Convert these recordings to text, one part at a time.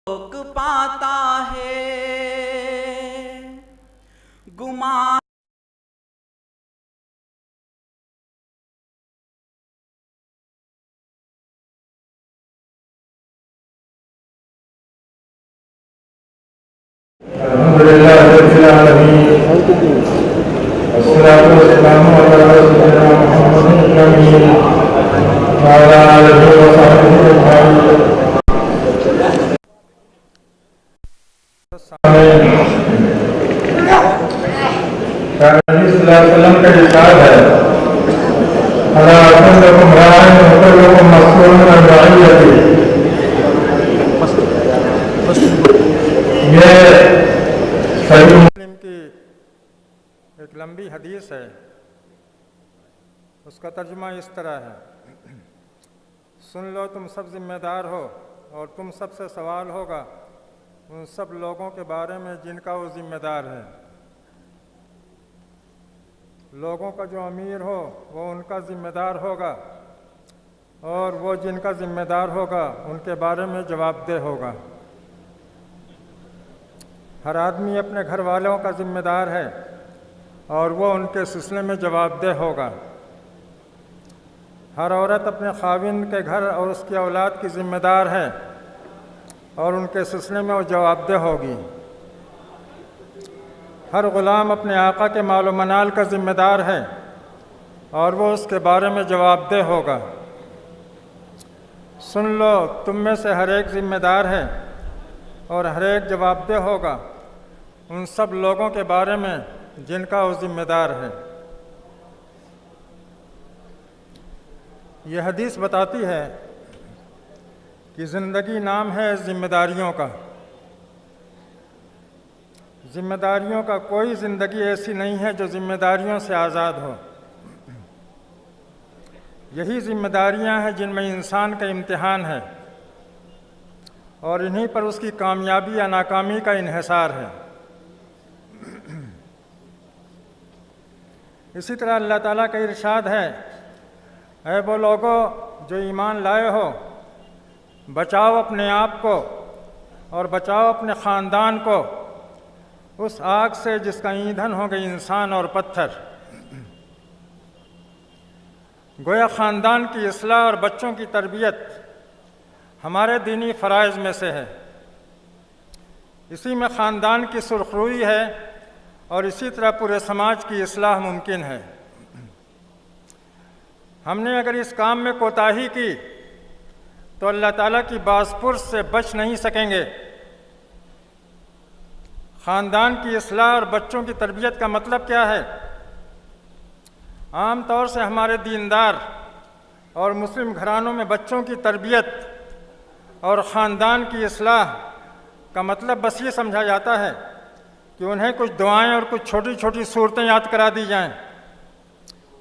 روک پاتا ہے گمان الحمدللہ رب العالمین والصلاة والسلام علی سیدنا محمد الامین وعلی آلہ وصحبہ اجمعین. نبی صلی اللہ علیہ وسلم کا ارشاد ہے الا کلکم راعٍ وکلکم مسئول عن رعیتہ. یہ صحیح مسلم کی ایک لمبی حدیث ہے. اس کا ترجمہ اس طرح ہے: سن لو تم سب ذمہ دار ہو اور تم سب سے سوال ہوگا ان سب لوگوں کے بارے میں جن کا وہ ذمہ دار ہے. لوگوں کا جو امیر ہو وہ ان کا ذمہ دار ہوگا اور وہ جن کا ذمہ دار ہوگا ان کے بارے میں جواب دہ ہوگا. ہر آدمی اپنے گھر والوں کا ذمہ دار ہے اور وہ ان کے سلسلے میں جواب دہ ہوگا. ہر عورت اپنے خاوند کے گھر اور اس کی اولاد کی ذمہ دار ہے اور ان کے سلسلے میں وہ جواب دہ ہوگی. ہر غلام اپنے آقا کے مال و منال کا ذمہ دار ہے اور وہ اس کے بارے میں جواب دہ ہوگا. سن لو تم میں سے ہر ایک ذمہ دار ہے اور ہر ایک جواب دہ ہوگا ان سب لوگوں کے بارے میں جن کا وہ ذمہ دار ہے. یہ حدیث بتاتی ہے کہ زندگی نام ہے ذمہ داریوں کا. ذمہ داریوں کا کوئی زندگی ایسی نہیں ہے جو ذمہ داریوں سے آزاد ہو. یہی ذمہ داریاں ہیں جن میں انسان کا امتحان ہے اور انہی پر اس کی کامیابی یا ناکامی کا انحصار ہے. اسی طرح اللہ تعالیٰ کا ارشاد ہے: اے وہ لوگو جو ایمان لائے ہو، بچاؤ اپنے آپ کو اور بچاؤ اپنے خاندان کو اس آگ سے جس کا ایندھن ہو گئی انسان اور پتھر. گویا خاندان کی اصلاح اور بچوں کی تربیت ہمارے دینی فرائض میں سے ہے. اسی میں خاندان کی سرخروئی ہے اور اسی طرح پورے سماج کی اصلاح ممکن ہے. ہم نے اگر اس کام میں کوتاہی کی تو اللہ تعالیٰ کی باز پرس سے بچ نہیں سکیں گے. خاندان کی اصلاح اور بچوں کی تربیت کا مطلب کیا ہے؟ عام طور سے ہمارے دیندار اور مسلم گھرانوں میں بچوں کی تربیت اور خاندان کی اصلاح کا مطلب بس یہ سمجھا جاتا ہے کہ انہیں کچھ دعائیں اور کچھ چھوٹی چھوٹی صورتیں یاد کرا دی جائیں،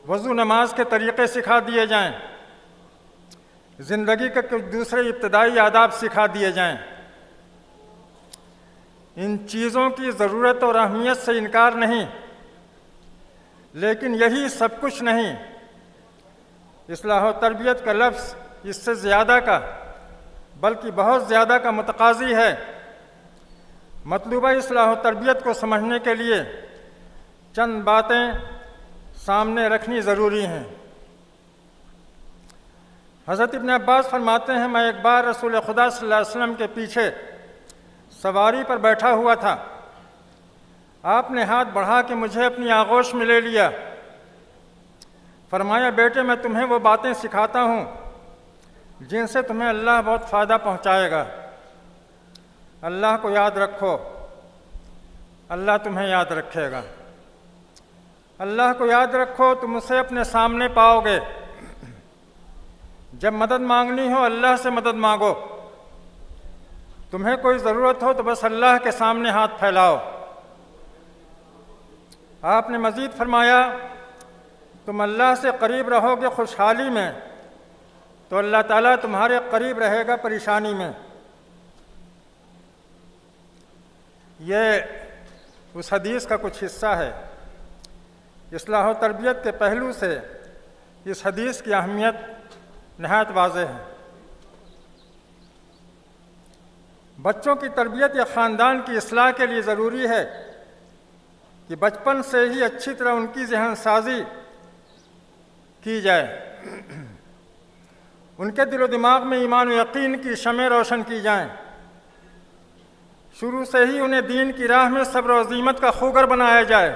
وضو نماز کے طریقے سکھا دیے جائیں، زندگی کے کچھ دوسرے ابتدائی آداب سکھا دیے جائیں. ان چیزوں کی ضرورت اور اہمیت سے انکار نہیں، لیکن یہی سب کچھ نہیں. اصلاح و تربیت کا لفظ اس سے زیادہ کا بلکہ بہت زیادہ کا متقاضی ہے. مطلوبہ اصلاح و تربیت کو سمجھنے کے لیے چند باتیں سامنے رکھنی ضروری ہیں. حضرت ابن عباس فرماتے ہیں: میں ایک بار رسول خدا صلی اللہ علیہ وسلم کے پیچھے سواری پر بیٹھا ہوا تھا. آپ نے ہاتھ بڑھا کے مجھے اپنی آغوش میں لے لیا. فرمایا: بیٹے میں تمہیں وہ باتیں سکھاتا ہوں جن سے تمہیں اللہ بہت فائدہ پہنچائے گا. اللہ کو یاد رکھو، اللہ تمہیں یاد رکھے گا. اللہ کو یاد رکھو، تم اسے اپنے سامنے پاؤ گے. جب مدد مانگنی ہو اللہ سے مدد مانگو. تمہیں کوئی ضرورت ہو تو بس اللہ کے سامنے ہاتھ پھیلاؤ. آپ نے مزید فرمایا: تم اللہ سے قریب رہو گے خوشحالی میں تو اللہ تعالیٰ تمہارے قریب رہے گا پریشانی میں. یہ اس حدیث کا کچھ حصہ ہے. اصلاح و تربیت کے پہلو سے اس حدیث کی اہمیت نہایت واضح ہے. بچوں کی تربیت یا خاندان کی اصلاح کے لیے ضروری ہے کہ بچپن سے ہی اچھی طرح ان کی ذہن سازی کی جائے، ان کے دل و دماغ میں ایمان و یقین کی شمع روشن کی جائیں، شروع سے ہی انہیں دین کی راہ میں صبر و عزیمت کا خوگر بنایا جائے،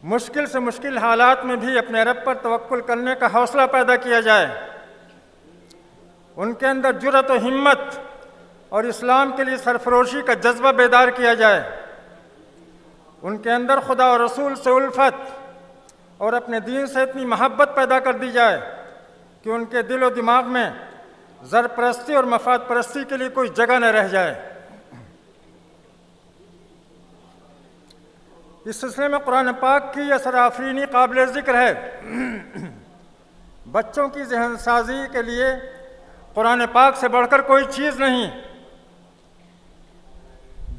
مشکل سے مشکل حالات میں بھی اپنے رب پر توکل کرنے کا حوصلہ پیدا کیا جائے، ان کے اندر جرأت و ہمت اور اسلام کے لیے سرفروشی کا جذبہ بیدار کیا جائے، ان کے اندر خدا اور رسول سے الفت اور اپنے دین سے اتنی محبت پیدا کر دی جائے کہ ان کے دل و دماغ میں زر پرستی اور مفاد پرستی کے لیے کوئی جگہ نہ رہ جائے۔ اس سلسلے میں قرآن پاک کی اثر آفرینی قابل ذکر ہے۔ بچوں کی ذہن سازی کے لیے قرآن پاک سے بڑھ کر کوئی چیز نہیں۔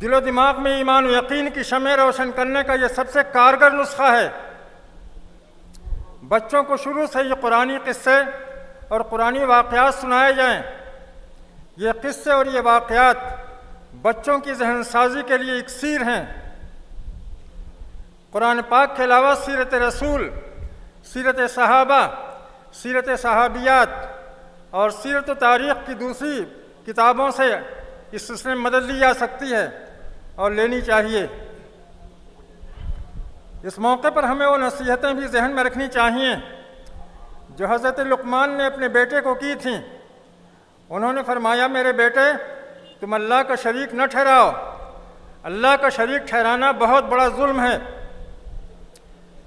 دل و دماغ میں ایمان و یقین کی شمع روشن کرنے کا یہ سب سے کارگر نسخہ ہے۔ بچوں کو شروع سے یہ قرآنی قصے اور قرآنی واقعات سنائے جائیں۔ یہ قصے اور یہ واقعات بچوں کی ذہن سازی کے لیے اکسیر ہیں۔ قرآن پاک کے علاوہ سیرت رسول، سیرت صحابہ، سیرت صحابیات اور سیرت و تاریخ کی دوسری کتابوں سے اس سلسلے میں مدد لی جا سکتی ہے اور لینی چاہیے۔ اس موقع پر ہمیں وہ نصیحتیں بھی ذہن میں رکھنی چاہیے جو حضرت لقمان نے اپنے بیٹے کو کی تھیں۔ انہوں نے فرمایا، میرے بیٹے تم اللہ کا شریک نہ ٹھہراؤ، اللہ کا شریک ٹھہرانا بہت بڑا ظلم ہے۔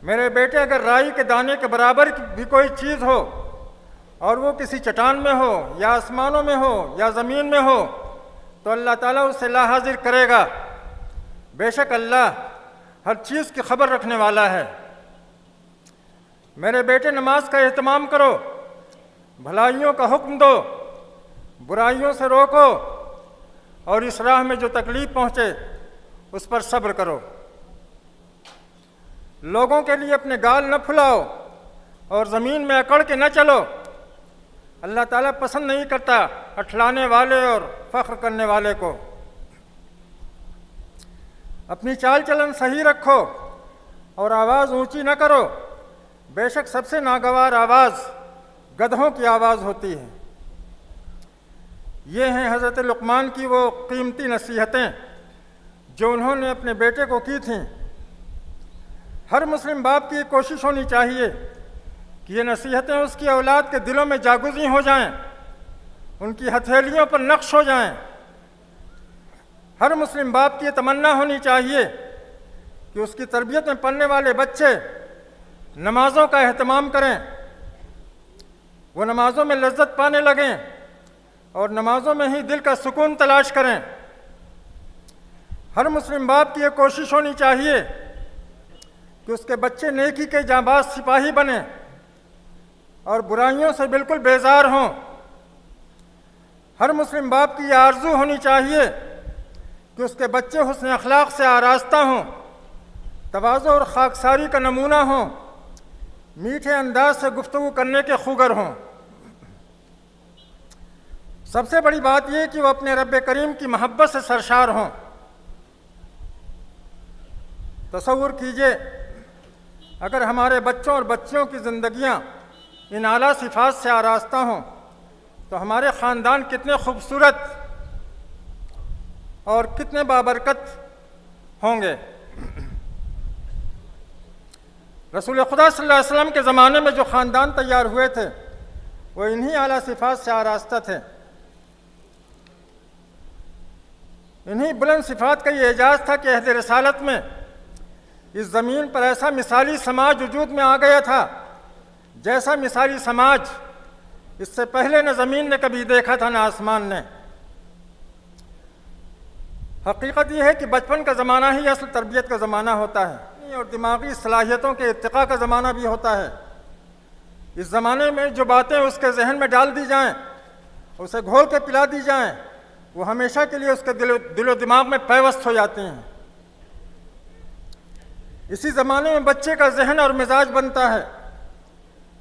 میرے بیٹے اگر رائی کے دانے کے برابر بھی کوئی چیز ہو اور وہ کسی چٹان میں ہو یا آسمانوں میں ہو یا زمین میں ہو تو اللہ تعالیٰ اسے لا حاضر کرے گا۔ بے شک اللہ ہر چیز کی خبر رکھنے والا ہے۔ میرے بیٹے نماز کا اہتمام کرو، بھلائیوں کا حکم دو، برائیوں سے روکو اور اس راہ میں جو تکلیف پہنچے اس پر صبر کرو۔ لوگوں کے لیے اپنے گال نہ پھلاؤ اور زمین میں اکڑ کے نہ چلو۔ اللہ تعالیٰ پسند نہیں کرتا اٹھلانے والے اور فخر کرنے والے کو۔ اپنی چال چلن صحیح رکھو اور آواز اونچی نہ کرو، بے شک سب سے ناگوار آواز گدھوں کی آواز ہوتی ہے۔ یہ ہیں حضرت لقمان کی وہ قیمتی نصیحتیں جو انہوں نے اپنے بیٹے کو کی تھیں۔ ہر مسلم باپ کی یہ کوشش ہونی چاہیے کہ یہ نصیحتیں اس کی اولاد کے دلوں میں جاگزیں ہو جائیں، ان کی ہتھیلیوں پر نقش ہو جائیں۔ ہر مسلم باپ کی یہ تمنا ہونی چاہیے کہ اس کی تربیت میں پلنے والے بچے نمازوں کا اہتمام کریں، وہ نمازوں میں لذت پانے لگیں اور نمازوں میں ہی دل کا سکون تلاش کریں۔ ہر مسلم باپ کی یہ کوشش ہونی چاہیے کہ اس کے بچے نیکی کے جانباز سپاہی بنیں اور برائیوں سے بالکل بیزار ہوں۔ ہر مسلم باپ کی یہ آرزو ہونی چاہیے کہ اس کے بچے حسن اخلاق سے آراستہ ہوں، تواضع اور خاکساری کا نمونہ ہوں، میٹھے انداز سے گفتگو کرنے کے خوگر ہوں۔ سب سے بڑی بات یہ کہ وہ اپنے رب کریم کی محبت سے سرشار ہوں۔ تصور کیجئے اگر ہمارے بچوں اور بچیوں کی زندگیاں ان اعلیٰ صفات سے آراستہ ہوں تو ہمارے خاندان کتنے خوبصورت اور کتنے بابرکت ہوں گے۔ رسول خدا صلی اللہ علیہ وسلم کے زمانے میں جو خاندان تیار ہوئے تھے وہ انہی اعلیٰ صفات سے آراستہ تھے۔ انہی بلند صفات کا یہ اعجاز تھا کہ عہد رسالت میں اس زمین پر ایسا مثالی سماج وجود میں آ گیا تھا جیسا مثالی سماج اس سے پہلے نہ زمین نے کبھی دیکھا تھا نہ آسمان نے۔ حقیقت یہ ہے کہ بچپن کا زمانہ ہی اصل تربیت کا زمانہ ہوتا ہے اور دماغی صلاحیتوں کے ارتقاء کا زمانہ بھی ہوتا ہے۔ اس زمانے میں جو باتیں اس کے ذہن میں ڈال دی جائیں، اسے گھول کے پلا دی جائیں، وہ ہمیشہ کے لیے اس کے دل و دماغ میں پیوست ہو جاتی ہیں۔ اسی زمانے میں بچے کا ذہن اور مزاج بنتا ہے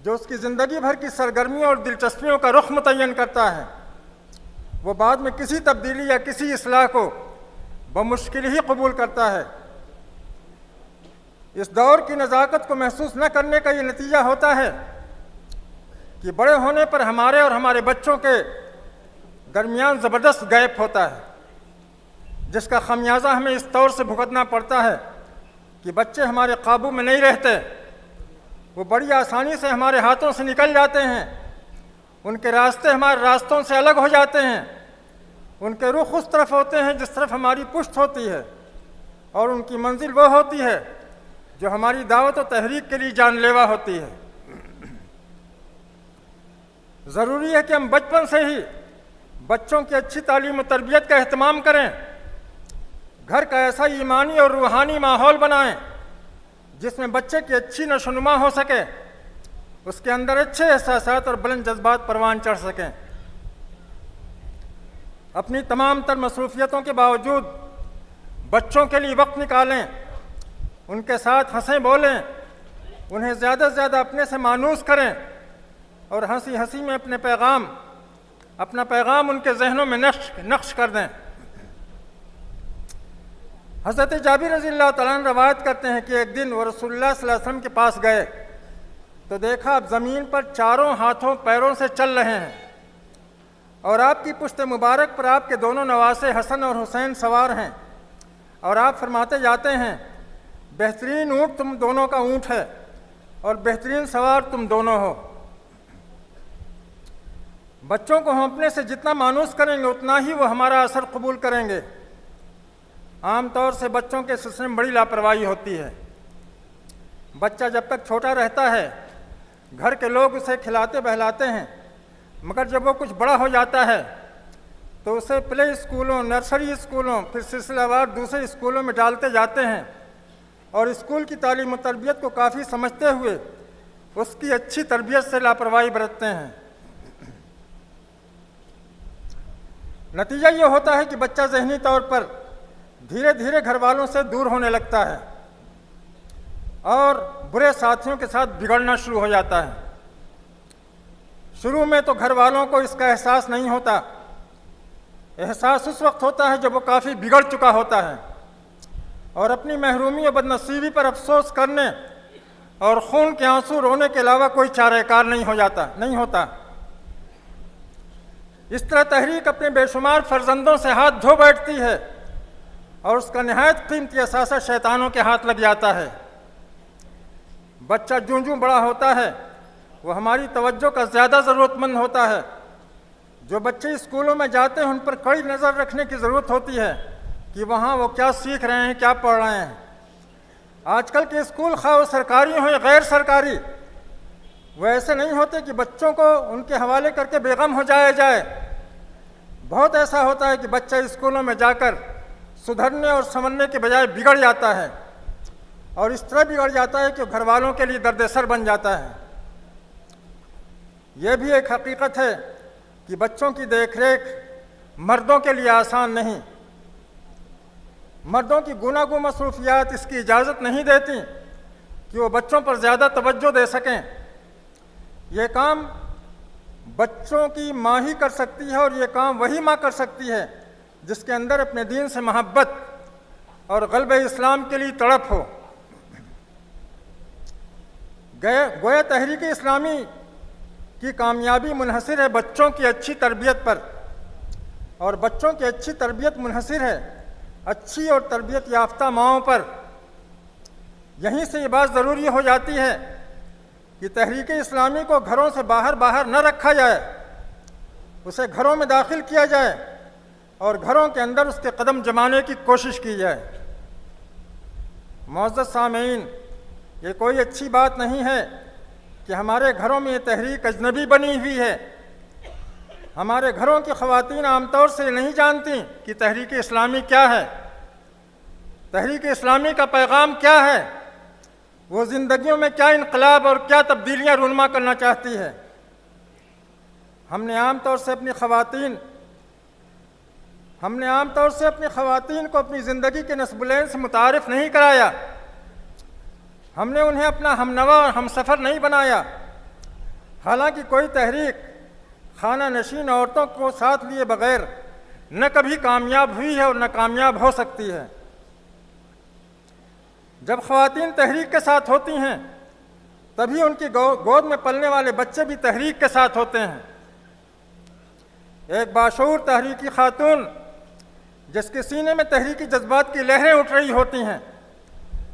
جو اس کی زندگی بھر کی سرگرمیوں اور دلچسپیوں کا رخ متعین کرتا ہے۔ وہ بعد میں کسی تبدیلی یا کسی اصلاح کو بمشکل ہی قبول کرتا ہے۔ اس دور کی نزاکت کو محسوس نہ کرنے کا یہ نتیجہ ہوتا ہے کہ بڑے ہونے پر ہمارے اور ہمارے بچوں کے درمیان زبردست گیپ ہوتا ہے، جس کا خمیازہ ہمیں اس طور سے بھگتنا پڑتا ہے کہ بچے ہمارے قابو میں نہیں رہتے، وہ بڑی آسانی سے ہمارے ہاتھوں سے نکل جاتے ہیں، ان کے راستے ہمارے راستوں سے الگ ہو جاتے ہیں، ان کے رخ اس طرف ہوتے ہیں جس طرف ہماری پشت ہوتی ہے، اور ان کی منزل وہ ہوتی ہے جو ہماری دعوت و تحریک کے لیے جان لیوا ہوتی ہے۔ ضروری ہے کہ ہم بچپن سے ہی بچوں کی اچھی تعلیم و تربیت کا اہتمام کریں، گھر کا ایسا ایمانی اور روحانی ماحول بنائیں جس میں بچے کی اچھی نشو و نما ہو سکے، اس کے اندر اچھے احساسات اور بلند جذبات پروان چڑھ سکیں۔ اپنی تمام تر مصروفیتوں کے باوجود بچوں کے لیے وقت نکالیں، ان کے ساتھ ہنسیں بولیں، انہیں زیادہ سے زیادہ اپنے سے مانوس کریں، اور ہنسی ہنسی میں اپنا پیغام ان کے ذہنوں میں نقش کر دیں۔ حضرت جابر رضی اللہ تعالیٰ عنہ روایت کرتے ہیں کہ ایک دن وہ رسول اللہ صلی اللہ علیہ وسلم کے پاس گئے تو دیکھا آپ زمین پر چاروں ہاتھوں پیروں سے چل رہے ہیں، اور آپ کی پشت مبارک پر آپ کے دونوں نواسے حسن اور حسین سوار ہیں، اور آپ فرماتے جاتے ہیں بہترین اونٹ تم دونوں کا اونٹ ہے اور بہترین سوار تم دونوں ہو۔ بچوں کو ہم اپنے سے جتنا مانوس کریں گے اتنا ہی وہ ہمارا اثر قبول کریں گے۔ عام طور سے بچوں کے سلسلے میں بڑی لاپرواہی ہوتی ہے۔ بچہ جب تک چھوٹا رہتا ہے گھر کے لوگ اسے کھلاتے بہلاتے ہیں، مگر جب وہ کچھ بڑا ہو جاتا ہے تو اسے پلے اسکولوں، نرسری اسکولوں، پھر سلسلہ وار دوسرے اسکولوں میں ڈالتے جاتے ہیں، اور اسکول کی تعلیم و تربیت کو کافی سمجھتے ہوئے اس کی اچھی تربیت سے لاپرواہی برتتے ہیں۔ نتیجہ یہ ہوتا ہے کہ بچہ ذہنی طور پر دھیرے دھیرے گھر والوں سے دور ہونے لگتا ہے اور برے ساتھیوں کے ساتھ بگڑنا شروع ہو جاتا ہے۔ شروع میں تو گھر والوں کو اس کا احساس نہیں ہوتا، احساس اس وقت ہوتا ہے جب وہ کافی بگڑ چکا ہوتا ہے اور اپنی محرومی و بدنصیبی پر افسوس کرنے اور خون کے آنسو رونے کے علاوہ کوئی چارہ کار نہیں ہوتا۔ اس طرح تحریک اپنے بے شمار فرزندوں سے ہاتھ دھو بیٹھتی ہے اور اس کا نہایت قیمتی اثاثہ شیطانوں کے ہاتھ لگ جاتا ہے۔ بچہ جوں جوں بڑا ہوتا ہے وہ ہماری توجہ کا زیادہ ضرورت مند ہوتا ہے۔ جو بچے اسکولوں میں جاتے ہیں ان پر کڑی نظر رکھنے کی ضرورت ہوتی ہے کہ وہاں وہ کیا سیکھ رہے ہیں، کیا پڑھ رہے ہیں۔ آج کل کے اسکول خواہ وہ سرکاری ہوں یا غیر سرکاری، وہ ایسے نہیں ہوتے کہ بچوں کو ان کے حوالے کر کے بیغم ہو جائے۔ بہت ایسا ہوتا ہے کہ بچہ اسکولوں میں جا کر سدھرنے اور سنورنے کے بجائے بگڑ جاتا ہے، اور اس طرح بگڑ جاتا ہے کہ گھر والوں کے لیے درد سر بن جاتا ہے۔ یہ بھی ایک حقیقت ہے کہ بچوں کی دیکھ ریکھ مردوں کے لیے آسان نہیں۔ مردوں کی گوناگوں مصروفیات اس کی اجازت نہیں دیتی کہ وہ بچوں پر زیادہ توجہ دے سکیں۔ یہ کام بچوں کی ماں ہی کر سکتی ہے، اور یہ کام وہی ماں کر سکتی ہے جس کے اندر اپنے دین سے محبت اور غلبہ اسلام کے لیے تڑپ ہو۔ گویا تحریک اسلامی کی کامیابی منحصر ہے بچوں کی اچھی تربیت پر، اور بچوں کی اچھی تربیت منحصر ہے اچھی اور تربیت یافتہ ماؤں پر۔ یہیں سے یہ بات ضروری ہو جاتی ہے کہ تحریک اسلامی کو گھروں سے باہر نہ رکھا جائے، اسے گھروں میں داخل کیا جائے اور گھروں کے اندر اس کے قدم جمانے کی کوشش کی جائے۔ معزز سامعین، یہ کوئی اچھی بات نہیں ہے کہ ہمارے گھروں میں یہ تحریک اجنبی بنی ہوئی ہے۔ ہمارے گھروں کی خواتین عام طور سے نہیں جانتی کہ تحریک اسلامی کیا ہے، تحریک اسلامی کا پیغام کیا ہے، وہ زندگیوں میں کیا انقلاب اور کیا تبدیلیاں رونما کرنا چاہتی ہے۔ ہم نے عام طور سے اپنی خواتین کو اپنی زندگی کے نصب العین سے متعارف نہیں کرایا، ہم نے انہیں اپنا ہمنوا اور ہم سفر نہیں بنایا۔ حالانکہ کوئی تحریک خانہ نشین عورتوں کو ساتھ لیے بغیر نہ کبھی کامیاب ہوئی ہے اور نہ کامیاب ہو سکتی ہے۔ جب خواتین تحریک کے ساتھ ہوتی ہیں تبھی ان کی گود میں پلنے والے بچے بھی تحریک کے ساتھ ہوتے ہیں۔ ایک باشعور تحریکی خاتون جس کے سینے میں تحریکی جذبات کی لہریں اٹھ رہی ہوتی ہیں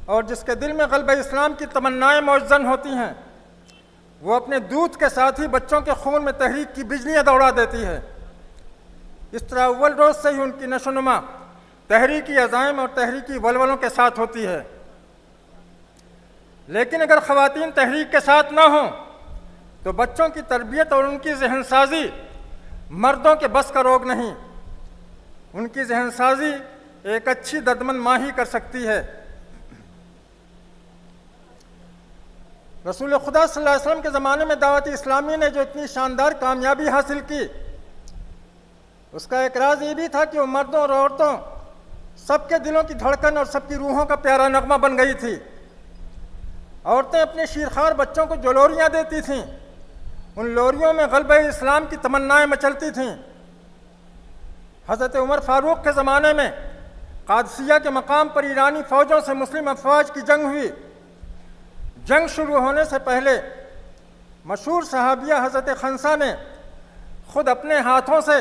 اور جس کے دل میں غلبہ اسلام کی تمنائیں موزن ہوتی ہیں، وہ اپنے دودھ کے ساتھ ہی بچوں کے خون میں تحریک کی بجلیاں دوڑا دیتی ہے۔ اس طرح اول روز سے ہی ان کی نشو و نما تحریکی عزائم اور تحریکی ولولوں کے ساتھ ہوتی ہے۔ لیکن اگر خواتین تحریک کے ساتھ نہ ہوں تو بچوں کی تربیت اور ان کی ذہن سازی مردوں کے بس کا روگ نہیں۔ ان کی ذہن سازی ایک اچھی دردمند ماں ہی کر سکتی ہے۔ رسول خدا صلی اللہ علیہ وسلم کے زمانے میں دعوت اسلامی نے جو اتنی شاندار کامیابی حاصل کی، اس کا ایک راز یہ بھی تھا کہ وہ مردوں اور عورتوں سب کے دلوں کی دھڑکن اور سب کی روحوں کا پیارا نغمہ بن گئی تھی۔ عورتیں اپنے شیرخوار بچوں کو جو لوریاں دیتی تھیں، ان لوریوں میں غلبہ اسلام کی تمنائیں مچلتی تھیں۔ حضرت عمر فاروق کے زمانے میں قادسیہ کے مقام پر ایرانی فوجوں سے مسلم افواج کی جنگ ہوئی۔ جنگ شروع ہونے سے پہلے مشہور صحابیہ حضرت خنسا نے خود اپنے ہاتھوں سے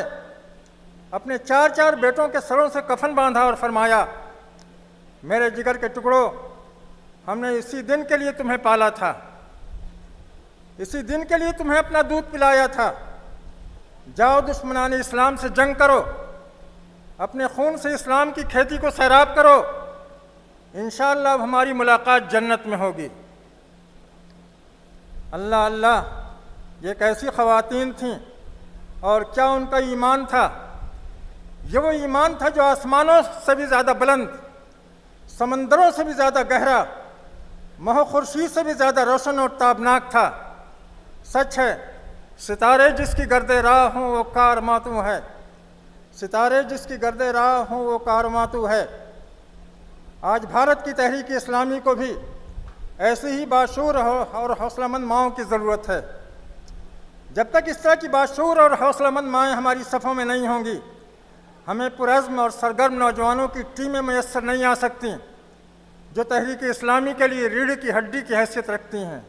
اپنے 4 بیٹوں کے سروں سے کفن باندھا اور فرمایا، میرے جگر کے ٹکڑوں، ہم نے اسی دن کے لیے تمہیں پالا تھا، اسی دن کے لیے تمہیں اپنا دودھ پلایا تھا۔ جاؤ دشمنان اسلام سے جنگ کرو، اپنے خون سے اسلام کی کھیتی کو سیراب کرو، انشاءاللہ اب ہماری ملاقات جنت میں ہوگی۔ اللہ اللہ، یہ کیسی خواتین تھیں اور کیا ان کا ایمان تھا! یہ وہ ایمان تھا جو آسمانوں سے بھی زیادہ بلند، سمندروں سے بھی زیادہ گہرا، ماہ و خورشید سے بھی زیادہ روشن اور تابناک تھا۔ سچ ہے، ستارے جس کی گرد راہ ہوں وہ کار ماتوں ہے، ستارے جس کی گرد راہ ہوں وہ کار ماتوں ہے۔ آج بھارت کی تحریک اسلامی کو بھی ایسی ہی باشعور اور حوصلہ مند ماؤں کی ضرورت ہے۔ جب تک اس طرح کی باشعور اور حوصلہ مند مائیں ہماری صفوں میں نہیں ہوں گی، ہمیں پرعزم اور سرگرم نوجوانوں کی ٹیمیں میسر نہیں آ سکتیں جو تحریک اسلامی کے لیے ریڑھ کی ہڈی کی حیثیت رکھتی ہیں۔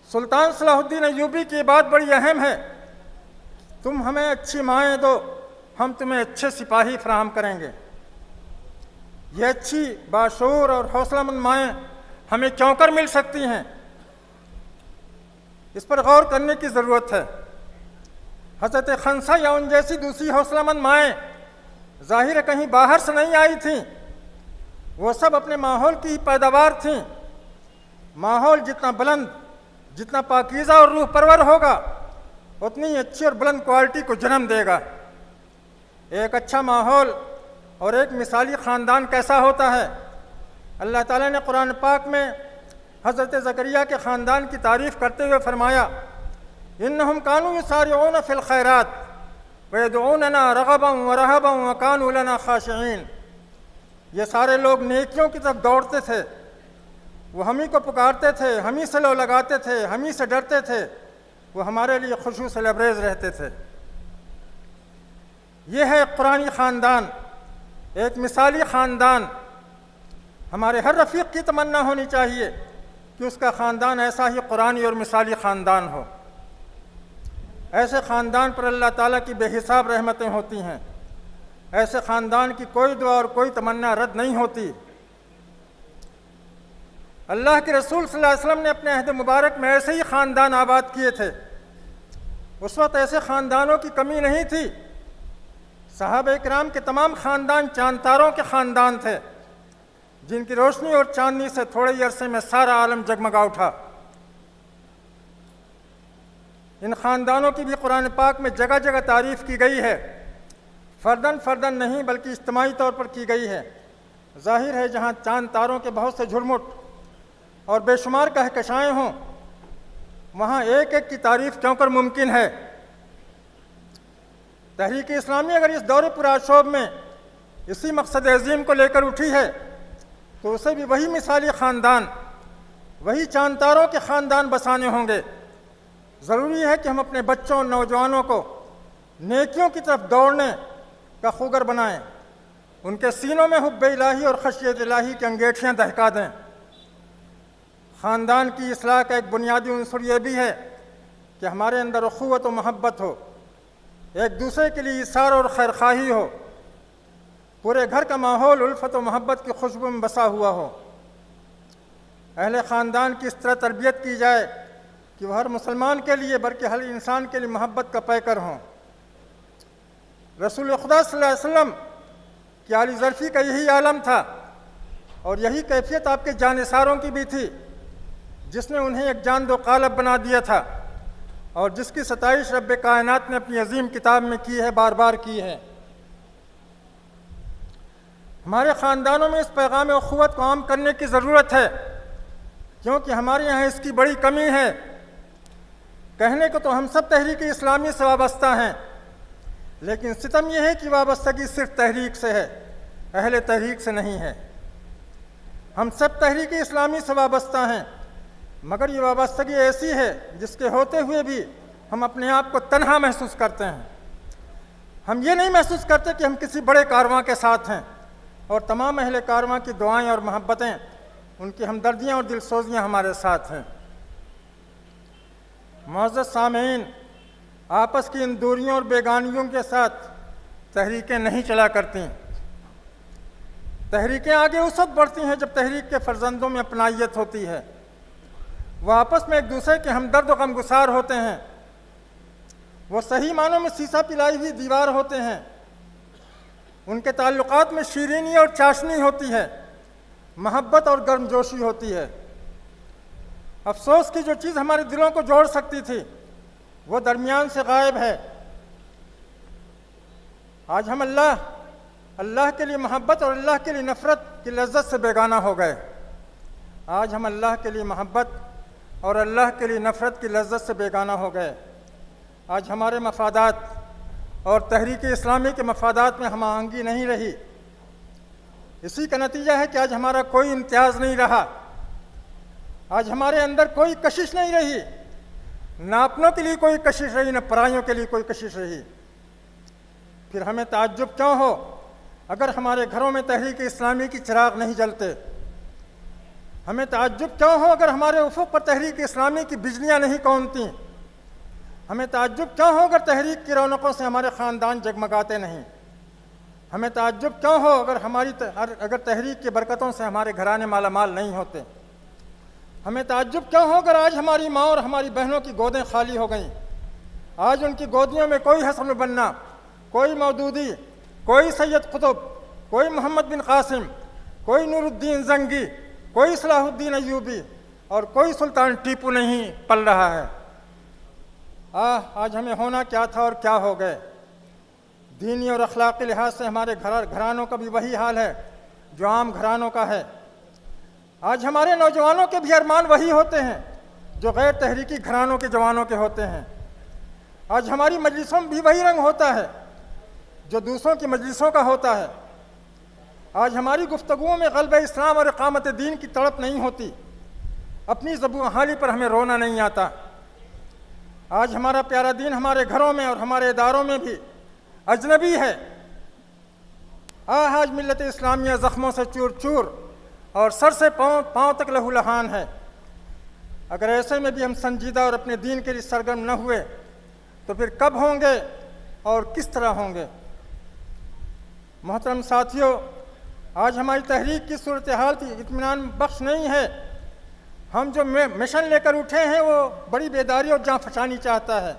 سلطان صلاح الدین ایوبی کی بات بڑی اہم ہے، تم ہمیں اچھی مائیں دو، ہم تمہیں اچھے سپاہی فراہم کریں گے۔ یہ اچھی باشعور اور حوصلہ مند مائیں ہمیں کیوں کر مل سکتی ہیں، اس پر غور کرنے کی ضرورت ہے۔ حضرت خنسا یا ان جیسی دوسری حوصلہ مند مائیں ظاہر کہیں باہر سے نہیں آئی تھیں، وہ سب اپنے ماحول کی ہی پیداوار تھیں۔ ماحول جتنا بلند، جتنا پاکیزہ اور روح پرور ہوگا، اتنی اچھی اور بلند کوالٹی کو جنم دے گا۔ ایک اچھا ماحول اور ایک مثالی خاندان کیسا ہوتا ہے؟ اللہ تعالیٰ نے قرآن پاک میں حضرت زکریا کے خاندان کی تعریف کرتے ہوئے فرمایا، انہم کانوا یسارعون فی الخیرات ویدعوننا رغبا ورہبا وکانوا لنا خاشعین۔ یہ سارے لوگ نیکیوں کی طرف دوڑتے تھے، وہ ہم ہی کو پکارتے تھے، ہم ہی سے لو لگاتے تھے، ہم ہی سے ڈرتے تھے، وہ ہمارے لیے خشوع سے لبریز رہتے تھے۔ یہ ہے ایک قرآنی خاندان، ایک مثالی خاندان۔ ہمارے ہر رفیق کی تمنا ہونی چاہیے کہ اس کا خاندان ایسا ہی قرآنی اور مثالی خاندان ہو۔ ایسے خاندان پر اللہ تعالیٰ کی بے حساب رحمتیں ہوتی ہیں، ایسے خاندان کی کوئی دعا اور کوئی تمنا رد نہیں ہوتی۔ اللہ کے رسول صلی اللہ علیہ وسلم نے اپنے عہد مبارک میں ایسے ہی خاندان آباد کیے تھے۔ اس وقت ایسے خاندانوں کی کمی نہیں تھی۔ صحابہ اکرام کے تمام خاندان چاند تاروں کے خاندان تھے، جن کی روشنی اور چاندنی سے تھوڑے ہی عرصے میں سارا عالم جگمگا اٹھا۔ ان خاندانوں کی بھی قرآن پاک میں جگہ جگہ تعریف کی گئی ہے، فردن فردن نہیں بلکہ اجتماعی طور پر کی گئی ہے۔ ظاہر ہے جہاں چاند تاروں کے بہت سے جھرمٹ اور بے شمار کہکشائیں ہوں، وہاں ایک ایک کی تعریف کیوں کر ممکن ہے۔ تحریک اسلامی اگر اس دور پرآشوب میں اسی مقصد عظیم کو لے کر اٹھی ہے تو اسے بھی وہی مثالی خاندان، وہی چاند تاروں کے خاندان بسانے ہوں گے۔ ضروری ہے کہ ہم اپنے بچوں اور نوجوانوں کو نیکیوں کی طرف دوڑنے کا خوگر بنائیں، ان کے سینوں میں حب الہی اور خشیت الہی کی انگیٹھیاں دہکا دیں۔ خاندان کی اصلاح کا ایک بنیادی عنصر یہ بھی ہے کہ ہمارے اندر اخوت و محبت ہو، ایک دوسرے کے لیے ایثار اور خیرخواہی ہو، پورے گھر کا ماحول الفت و محبت کی خوشبو میں بسا ہوا ہو۔ اہل خاندان کی اس طرح تربیت کی جائے کہ وہ ہر مسلمان کے لیے بلکہ ہر انسان کے لیے محبت کا پیکر ہوں۔ رسول خدا صلی اللہ علیہ وسلم کی عالی ظرفی کا یہی عالم تھا اور یہی کیفیت آپ کے جانثاروں کی بھی تھی، جس نے انہیں ایک جان دو قالب بنا دیا تھا اور جس کی ستائش رب کائنات نے اپنی عظیم کتاب میں کی ہے، بار بار کی ہے۔ ہمارے خاندانوں میں اس پیغام اخوت کو عام کرنے کی ضرورت ہے، کیونکہ ہمارے یہاں اس کی بڑی کمی ہے۔ کہنے کو تو ہم سب تحریک اسلامی سے وابستہ ہیں، لیکن ستم یہ ہے کہ وابستگی صرف تحریک سے ہے، اہل تحریک سے نہیں ہے۔ ہم سب تحریک اسلامی سے وابستہ ہیں، مگر یہ وابستگی ایسی ہے جس کے ہوتے ہوئے بھی ہم اپنے آپ کو تنہا محسوس کرتے ہیں۔ ہم یہ نہیں محسوس کرتے کہ ہم کسی بڑے کارواں کے ساتھ ہیں اور تمام اہل کارواں کی دعائیں اور محبتیں، ان کی ہمدردیاں اور دل سوزیاں ہمارے ساتھ ہیں۔ معزز سامعین، آپس کی ان دوریوں اور بیگانیوں کے ساتھ تحریکیں نہیں چلا کرتیں۔ تحریکیں آگے اس وقت بڑھتی ہیں جب تحریک کے فرزندوں میں اپنائیت ہوتی ہے، وہ آپس میں ایک دوسرے کے ہمدرد و غمگسار ہوتے ہیں، وہ صحیح معنوں میں سیسا پلائی ہوئی دیوار ہوتے ہیں، ان کے تعلقات میں شیرینی اور چاشنی ہوتی ہے، محبت اور گرمجوشی ہوتی ہے۔ افسوس کی جو چیز ہمارے دلوں کو جوڑ سکتی تھی وہ درمیان سے غائب ہے۔ آج ہم اللہ کے لیے محبت اور اللہ کے لیے نفرت کی لذت سے بیگانہ ہو گئے۔ آج ہم اللہ کے لیے محبت اور اللہ کے لیے نفرت کی لذت سے بیگانہ ہو گئے۔ آج ہمارے مفادات اور تحریک اسلامی کے مفادات میں ہم آہنگی نہیں رہی۔ اسی کا نتیجہ ہے کہ آج ہمارا کوئی امتیاز نہیں رہا، آج ہمارے اندر کوئی کشش نہیں رہی، نہ اپنوں کے لیے کوئی کشش رہی، نہ پرائیوں کے لیے کوئی کشش رہی۔ پھر ہمیں تعجب کیوں ہو اگر ہمارے گھروں میں تحریک اسلامی کی چراغ نہیں جلتے؟ ہمیں تعجب کیوں ہو اگر ہمارے افق پر تحریک اسلامی کی بجلیاں نہیں کونتیں؟ ہمیں تعجب کیوں ہو اگر تحریک کی رونقوں سے ہمارے خاندان جگمگاتے نہیں؟ ہمیں تعجب کیوں ہو اگر تحریک کی برکتوں سے ہمارے گھرانے مالا مال نہیں ہوتے؟ ہمیں تعجب کیوں ہو اگر آج ہماری ماں اور ہماری بہنوں کی گودیں خالی ہو گئیں؟ آج ان کی گودیوں میں کوئی حسن البنا، کوئی مودودی، کوئی سید قطب، کوئی محمد بن قاسم، کوئی نور الدین زنگی، کوئی صلاح الدین ایوبی اور کوئی سلطان ٹیپو نہیں پل رہا ہے۔ آج ہمیں ہونا کیا تھا اور کیا ہو گئے۔ دینی اور اخلاقی لحاظ سے ہمارے گھرانوں کا بھی وہی حال ہے جو عام گھرانوں کا ہے۔ آج ہمارے نوجوانوں کے بھی ارمان وہی ہوتے ہیں جو غیر تحریکی گھرانوں کے جوانوں کے ہوتے ہیں۔ آج ہماری مجلسوں میں بھی وہی رنگ ہوتا ہے جو دوسروں کی مجلسوں کا ہوتا ہے۔ آج ہماری گفتگوؤں میں غلبہ اسلام اور اقامت دین کی تڑپ نہیں ہوتی، اپنی زبون حالی پر ہمیں رونا نہیں آتا۔ آج ہمارا پیارا دین ہمارے گھروں میں اور ہمارے اداروں میں بھی اجنبی ہے۔ آج ملت اسلامیہ زخموں سے چور چور اور سر سے پاؤں تک لہو لہان ہے۔ اگر ایسے میں بھی ہم سنجیدہ اور اپنے دین کے لیے سرگرم نہ ہوئے تو پھر کب ہوں گے اور کس طرح ہوں گے؟ محترم ساتھیوں، آج ہماری تحریک کی صورتحال اطمینان بخش نہیں ہے۔ ہم جو مشن لے کر اٹھے ہیں وہ بڑی بیداری اور جاں فشانی چاہتا ہے۔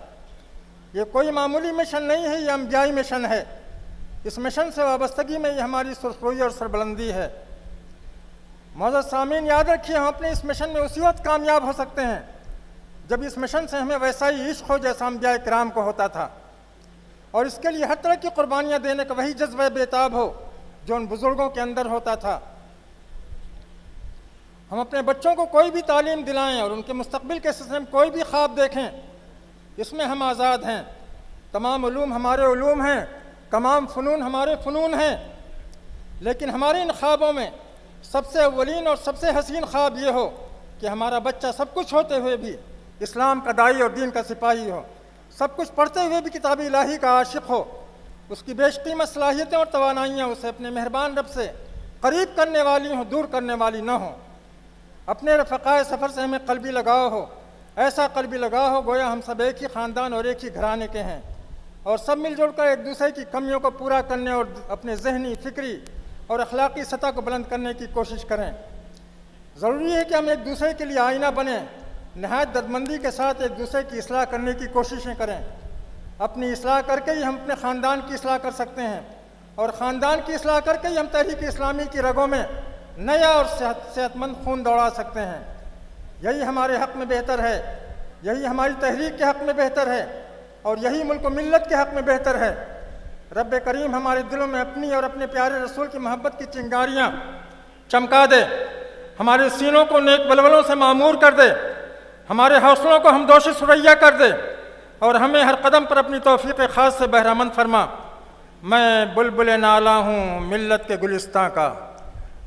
یہ کوئی معمولی مشن نہیں ہے، یہ انبیائی مشن ہے۔ اس مشن سے وابستگی میں یہ ہماری سرخروئی اور سربلندی ہے۔ معزز سامعین، یاد رکھیے، ہم اپنے اس مشن میں اسی وقت کامیاب ہو سکتے ہیں جب اس مشن سے ہمیں ویسا ہی عشق ہو جیسا انبیاء کرام کو ہوتا تھا، اور اس کے لیے ہر طرح کی قربانیاں دینے کا وہی جذبہ بےتاب ہو جو ان بزرگوں کے اندر ہوتا تھا۔ ہم اپنے بچوں کو کوئی بھی تعلیم دلائیں اور ان کے مستقبل کے سلسلے میں کوئی بھی خواب دیکھیں، اس میں ہم آزاد ہیں۔ تمام علوم ہمارے علوم ہیں، تمام فنون ہمارے فنون ہیں، لیکن ہمارے ان خوابوں میں سب سے اولین اور سب سے حسین خواب یہ ہو کہ ہمارا بچہ سب کچھ ہوتے ہوئے بھی اسلام کا داعی اور دین کا سپاہی ہو، سب کچھ پڑھتے ہوئے بھی کتاب الہی کا عاشق ہو، اس کی بیش قیمت صلاحیتیں اور توانائیاں اسے اپنے مہربان رب سے قریب کرنے والی ہوں، دور کرنے والی نہ ہوں۔ اپنے رفقائے سفر سے ہمیں قلبی لگاؤ ہو، ایسا قلبی لگاؤ ہو گویا ہم سب ایک ہی خاندان اور ایک ہی گھرانے کے ہیں، اور سب مل جل کر ایک دوسرے کی کمیوں کو پورا کرنے اور اپنے ذہنی، فکری اور اخلاقی سطح کو بلند کرنے کی کوشش کریں۔ ضروری ہے کہ ہم ایک دوسرے کے لیے آئینہ بنیں، نہایت دردمندی کے ساتھ ایک دوسرے کی اصلاح کرنے کی کوششیں کریں۔ اپنی اصلاح کر کے ہی ہم اپنے خاندان کی اصلاح کر سکتے ہیں، اور خاندان کی اصلاح کر کے ہی ہم تحریک اسلامی کی رگوں میں نیا اور صحت مند خون دوڑا سکتے ہیں۔ یہی ہمارے حق میں بہتر ہے، یہی ہماری تحریک کے حق میں بہتر ہے، اور یہی ملک و ملت کے حق میں بہتر ہے۔ رب کریم ہمارے دلوں میں اپنی اور اپنے پیارے رسول کی محبت کی چنگاریاں چمکا دے، ہمارے سینوں کو نیک بلبلوں سے معمور کر دے، ہمارے حوصلوں کو ہمدوش ثریا کر دے، اور ہمیں ہر قدم پر اپنی توفیق خاص سے بہرامند فرما۔ میں بلبل نالا ہوں ملت کے گلستاں کا،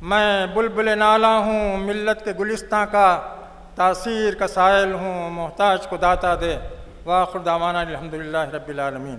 میں بلبل نالا ہوں ملت کے گلستاں کا، تاثیر کا سائل ہوں محتاج کو داتا دے۔ وآخر دعوانا الحمدللہ رب العالمین۔